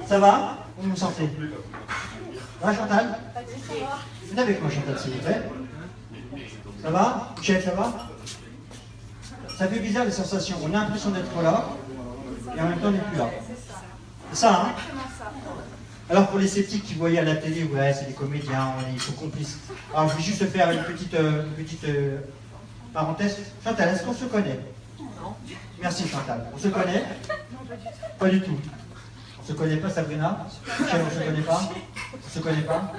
Ça va? Vous vous sentez? Ça va, Chantal? Venez avec moi, Chantal, s'il vous plaît. Ça va? Michel, ça va? Ça fait bizarre les sensations. On a l'impression d'être là, et en même temps on n'est plus là. C'est ça, hein? Alors pour les sceptiques qui voyaient à la télé, ouais, c'est des comédiens, ils sont complices. Alors je vais juste faire une petite parenthèse. Chantal, est-ce qu'on se connaît? Non. Merci Chantal. On se connaît? Non, pas du tout. On se connaît pas, Sabrina? Michel, on se connaît pas? On se connaît pas?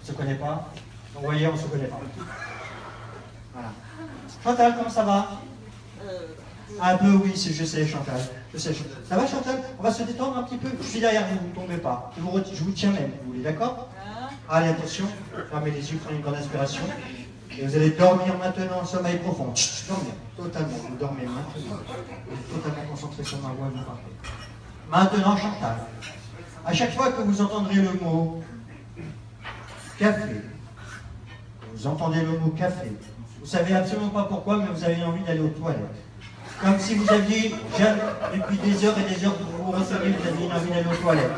On se connaît pas? Donc vous voyez, on se connaît pas. Voilà. Chantal, comment ça va? Un peu, oui, je sais, Chantal. Je sais, Chantal. Ça va, Chantal? On va se détendre un petit peu. Je suis derrière vous, ne tombez pas. Je vous tiens même, vous voulez, d'accord? Allez, attention. Fermez les yeux, prenez une grande inspiration. Et vous allez dormir maintenant en sommeil profond. Chut, dormir, totalement. Vous dormez maintenant. Vous êtes totalement concentré sur ma voix, vous partez. Maintenant, Chantal. À chaque fois que vous entendrez le mot café, vous entendez le mot café, vous savez absolument pas pourquoi, mais vous avez envie d'aller aux toilettes. Comme si vous aviez, depuis des heures et des heures que vous vous receviez, vous aviez une envie d'aller aux toilettes.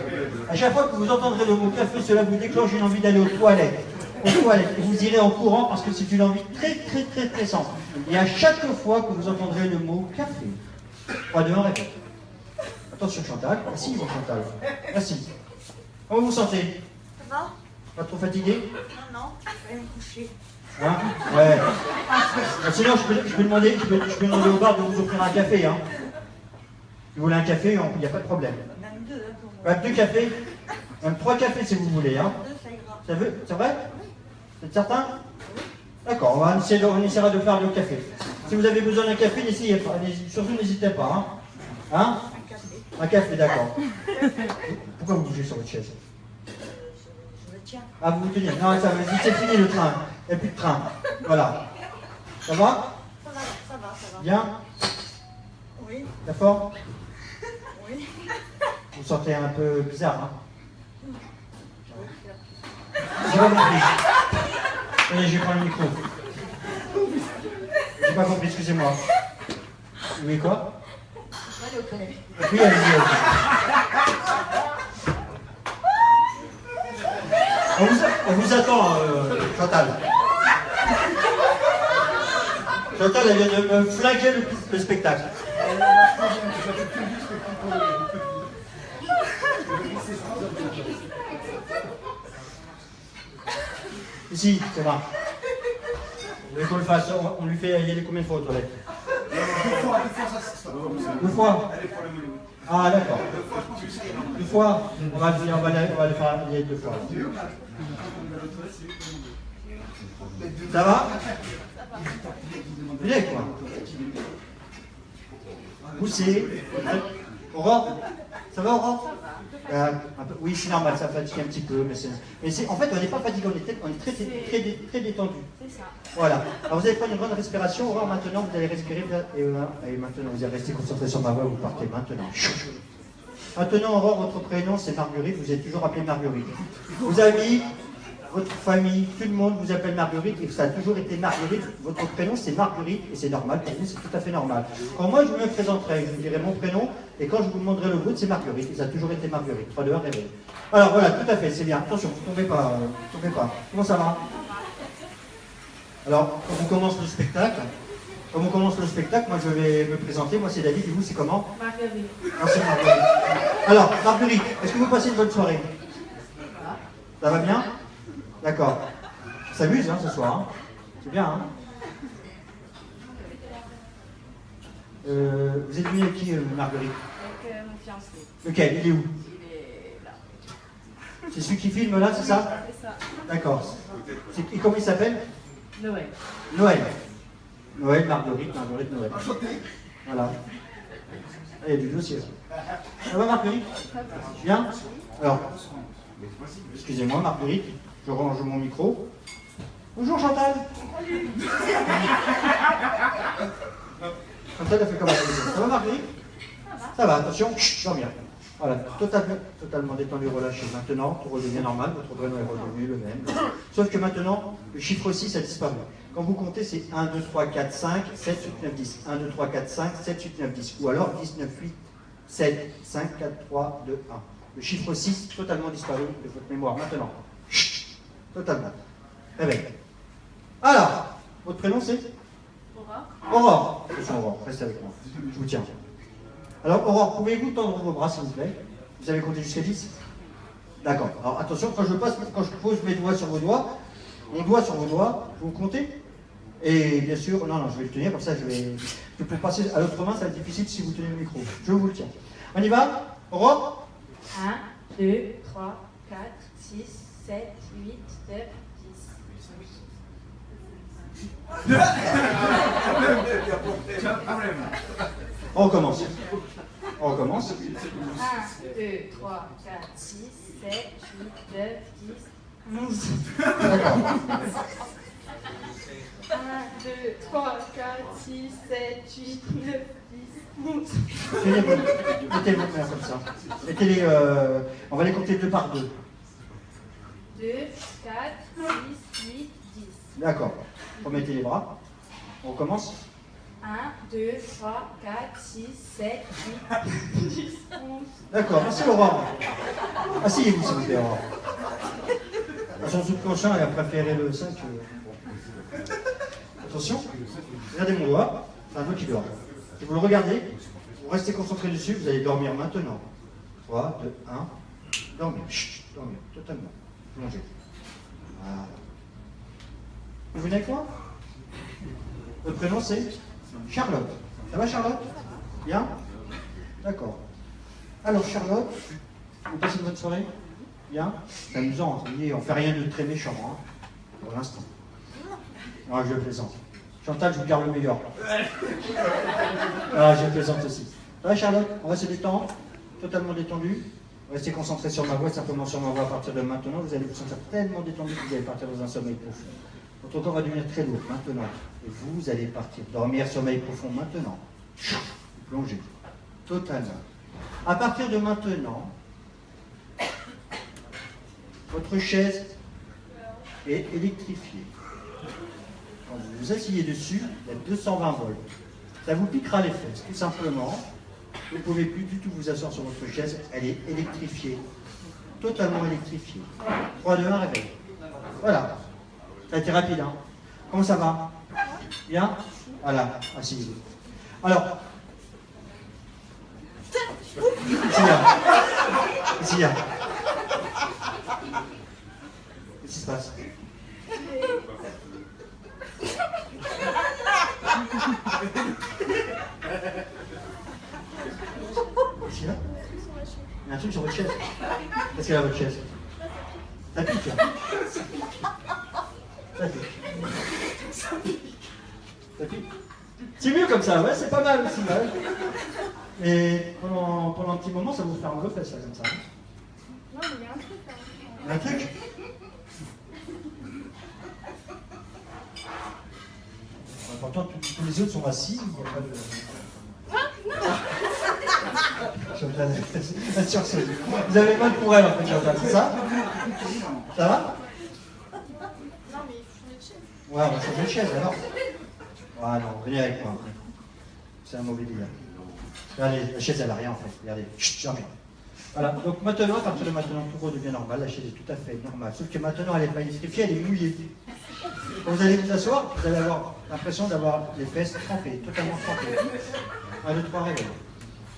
À chaque fois que vous entendrez le mot café, cela vous déclenche une envie d'aller aux toilettes. Et vous irez en courant parce que c'est une envie très pressante. Et à chaque fois que vous entendrez le mot café, 3, 2, 1, répète. Attention Chantal, merci Chantal. Merci. Comment vous vous sentez? Ça va? Pas trop fatigué? Non, je vais me coucher. Hein? Ouais. Sinon, je peux demander au bar de vous offrir un café. Hein. Si vous voulez un café, il n'y a pas de problème. Même 2, hein, pour moi. 2 cafés, même 3 cafés si vous voulez. Hein. 2, ça ira. C'est vrai? Vous êtes certain? D'accord, on essaiera de faire le café. Si vous avez besoin d'un café, n'essayez pas. Surtout, n'hésitez pas. Hein? Un café. Un café, d'accord. Pourquoi vous bougez sur votre chaise? Je me tiens. Ah, vous vous tenez. Non, ça veut dire c'est fini le train. Il n'y a plus de train. Voilà. Ça va? Ça va. Bien? Oui. D'accord? Oui. Vous vous sentez un peu bizarre, hein? J'ai pas compris. Allez, je vais prendre le micro. J'ai pas compris, excusez-moi. Oui, quoi? Je vais aller aux toilettes. Oui, allez-y. On vous attend, Chantal. Chantal, elle vient de me flinguer le spectacle. Ici, c'est vrai. Vous voulez qu'on le fasse? On lui fait y aller combien de fois aux toilettes? 2 fois. Ah, d'accord. 2 fois. On va le faire y aller 2 fois. Ça va? Venez, quoi. Poussez. Aurore? Ça va, Aurore? Oui, c'est normal, ça fatigue un petit peu. Mais en fait, on n'est pas fatigué, on est très détendu. C'est ça. Voilà. Alors vous allez prendre une grande respiration. Aurore, maintenant, vous allez respirer. Et maintenant, vous allez rester concentré sur ma voix, vous partez maintenant. Maintenant, Aurore, votre prénom, c'est Marguerite. Vous êtes toujours appelée Marguerite. Vos amis, votre famille, tout le monde vous appelle Marguerite et ça a toujours été Marguerite. Votre prénom, c'est Marguerite et c'est normal. Pour vous, c'est tout à fait normal. Quand moi, je me présenterai, je vous dirai mon prénom et quand je vous demanderai le vôtre, c'est Marguerite et ça a toujours été Marguerite. 3, 2, 1, réveil. Alors voilà, tout à fait, c'est bien. Attention, vous ne tombez pas. Comment ça va? Alors, quand on commence le spectacle, moi je vais me présenter. Moi c'est David et vous c'est comment? Marguerite. Merci Marguerite. Alors, Marguerite, est-ce que vous passez une bonne soirée? Ça va bien? D'accord. On s'amuse hein, ce soir. Hein. C'est bien. Hein. Vous êtes venu avec qui, Marguerite? Avec mon fiancé. Lequel? Il est où? Il est là. C'est celui qui filme là, c'est ça? C'est ça. D'accord. Et comment il s'appelle? Noël. Noël. Noël, Marguerite, Noël. Voilà. Ah, il y a du dossier là. Ça va Marguerite? Bien? Alors, excusez-moi Marguerite, je range mon micro. Bonjour Chantal. Salut. Chantal a fait comment? Ça va Marguerite? Ça va, attention, chut, dormir. Voilà, totalement détendu, relâché. Maintenant, tout redevient normal, votre prénom est redevenu le même. Sauf que maintenant, le chiffre 6 a disparu. Quand vous comptez, c'est 1, 2, 3, 4, 5, 7, 8, 9, 10. 1, 2, 3, 4, 5, 7, 8, 9, 10. Ou alors 10, 9, 8, 7, 5, 4, 3, 2, 1. Le chiffre 6, totalement disparu de votre mémoire. Maintenant. Totalement. Réveil. Alors, votre prénom c'est Aurore. Aurore. Attention Aurore, restez avec moi. Je vous tiens. Alors Aurore, pouvez-vous tendre vos bras s'il vous plaît? Vous avez compté jusqu'à 10? D'accord. Alors attention, quand je pose mes doigts sur vos doigts, mon doigt sur vos doigts, vous comptez? Et bien sûr, non, je vais le tenir, comme ça pour passer à l'autre main, ça va être difficile si vous tenez le micro. Je vous le tiens. On y va? Aurore? 1, 2, 3, 4, 6, 7, 8, 9, 10. On recommence. On recommence. 1, 2, 3, 4, 6, 7, 8, 9, 10, 11. D'accord. 1, 2, 3, 4, 6, 7, 8, 9, 10, 11. Mettez vos mains comme ça. Mettez-les, on va les compter deux par deux. 2, 4, 6, 8, 10. D'accord. Remettez les bras. On recommence. 1, 2, 3, 4, 6, 7, 8, 10, 11. D'accord, merci Aurore. Asseyez-vous s'il vous plaît, Aurore. Son subconscient a préféré le 5. Attention, regardez mon doigt, c'est un doigt qui dort. Si vous le regardez, vous restez concentré dessus, vous allez dormir maintenant. 3, 2, 1, dormir. Chut, dormir, totalement. Plongez. Voilà. Vous venez avec moi? Votre prénom c'est Charlotte. Ça va Charlotte? Bien? D'accord. Alors Charlotte, vous passez une bonne soirée? Bien? C'est amusant, vous voyez, on fait rien de très méchant, hein, pour l'instant. Non, je plaisante. Chantal, je vous garde le meilleur. Ah, je plaisante aussi. Ça va Charlotte? On va se détendre, totalement détendu. Restez concentré sur ma voix, simplement sur ma voix à partir de maintenant. Vous allez vous sentir tellement détendu que vous allez partir dans un sommeil profond. Votre corps va devenir très lourd maintenant. Et vous allez partir, dormir, sommeil profond maintenant. Plongez. Totalement. À partir de maintenant, votre chaise est électrifiée. Quand vous vous asseyez dessus, il y a 220 volts. Ça vous piquera les fesses, tout simplement. Vous ne pouvez plus du tout vous asseoir sur votre chaise, elle est électrifiée. Totalement électrifiée. 3, 2, 1, réveil. Voilà. Ça a été rapide, hein? Comment ça va? Bien? Voilà, asseyez-vous. Alors, ici, là. Qu'est-ce qui se passe? Ici, là? Il y a un truc sur votre chaise. Qu'est-ce qu'il y a à votre chaise? Ça pique, là. Ça pique. Ça pique. C'est mieux comme ça, ouais, c'est pas mal aussi, ouais. Et pendant un petit moment, ça vous fait un peu fait ça, comme ça. Non, mais il y a un truc là. Il y a un truc? Pourtant, tous les autres sont assis, il n'y a pas de... Vous avez mal pour elle, en fait, Chantal, c'est ça? Ça va? Non, mais il faut changer de chaise. Ouais, on va changer de chaise, alors. Ah non, venez avec moi. C'est un mauvais délire. Regardez, la chaise, elle n'a rien, en fait. Regardez. Chut, jamais. Voilà, donc maintenant, à partir de maintenant, tout redevient normal. La chaise est tout à fait normale. Sauf que maintenant, elle n'est pas électrifiée, elle est mouillée. Quand vous allez vous asseoir, vous allez avoir l'impression d'avoir les fesses trempées, totalement trempées. 1, 2, 3, réveil.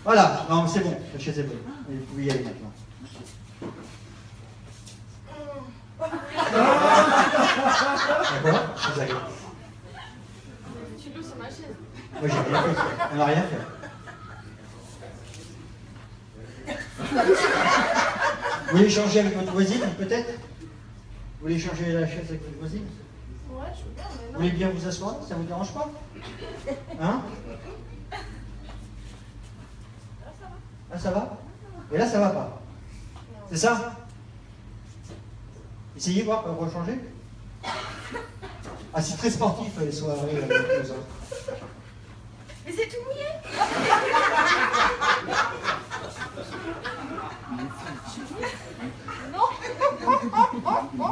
Voilà, non, c'est bon, la chaise est bonne. Vous pouvez y aller maintenant. D'accord? Vous allez. Tu loues sur ma chaise. Moi, j'ai rien fait. Elle n'a rien fait. Vous voulez échanger avec votre voisine, peut-être? Vous voulez échanger la chaise avec votre voisine? Ouais, je veux bien, mais Vous non. voulez bien vous asseoir? Ça vous dérange pas? Hein? Là, ça va? Et là, ça va pas? C'est ça? Essayez voir, pour rechanger. Ah, c'est très sportif, les soirées avec les autres. Mais c'est tout mouillé.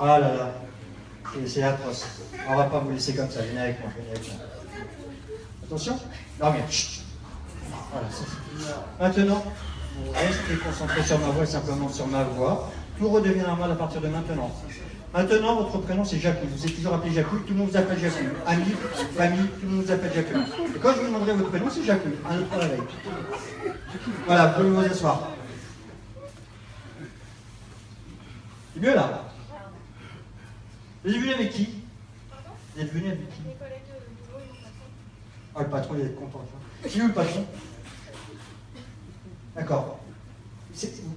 Ah là là, c'est atroce. On va pas vous laisser comme ça, venez avec moi, venez avec moi. Attention, dormir. Chut. Voilà, ça, c'est... Maintenant, Vous restez concentré sur ma voix et simplement sur ma voix. Tout redevient normal à partir de maintenant. Maintenant, votre prénom c'est Jacouille. Vous êtes toujours appelé Jacouille, tout le monde vous appelle Jacouille. Amis, famille, tout le monde vous appelle Jacouille. Et quand je vous demanderai votre prénom, c'est Jacouille. Un autre réveil. Voilà, vous pouvez vous asseoir. C'est mieux là. Vous êtes venu avec qui? Vous êtes venu avec qui? Mes collègues de boulot et mon patron. Ah, le patron, il va être content. C'est où le patron? D'accord.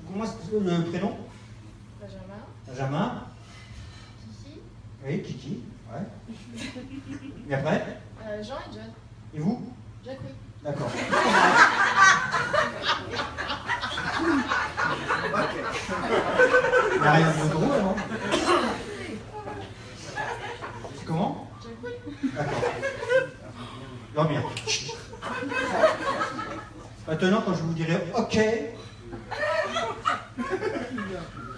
Comment le prénom? Benjamin, Benjamin. Kiki, Oui, Kiki. Ouais. Et après? Jean et John. Et vous? Jacouille. D'accord. Il n'y a rien de drôle, non? C'est comment? Jacouille. D'accord. Dormir. Maintenant, quand je vous dirai OK,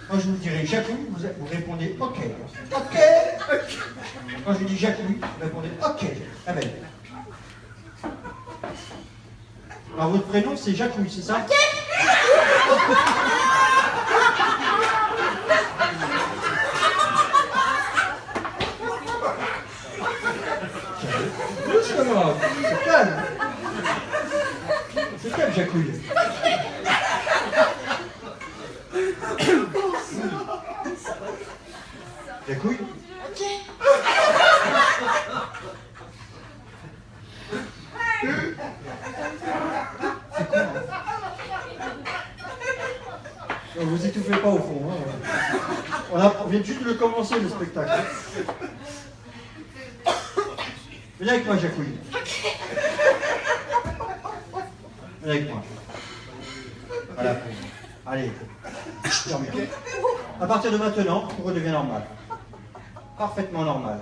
quand je vous dirai Jacouille, vous répondez OK. OK. Quand je vous dis Jacouille, vous répondez OK. Ah ben. Alors votre prénom c'est Jacouille, c'est ça? OK. C'est calme. C'est calme, Jacouille. Jacouille? Ok. C'est quoi? Non, vous étouffez pas au fond. Hein. On vient juste de commencer le spectacle. Viens avec moi, Jacouille. Viens avec moi. Voilà. Allez. Dormez. À partir de maintenant, tout redevient normal. Parfaitement normal.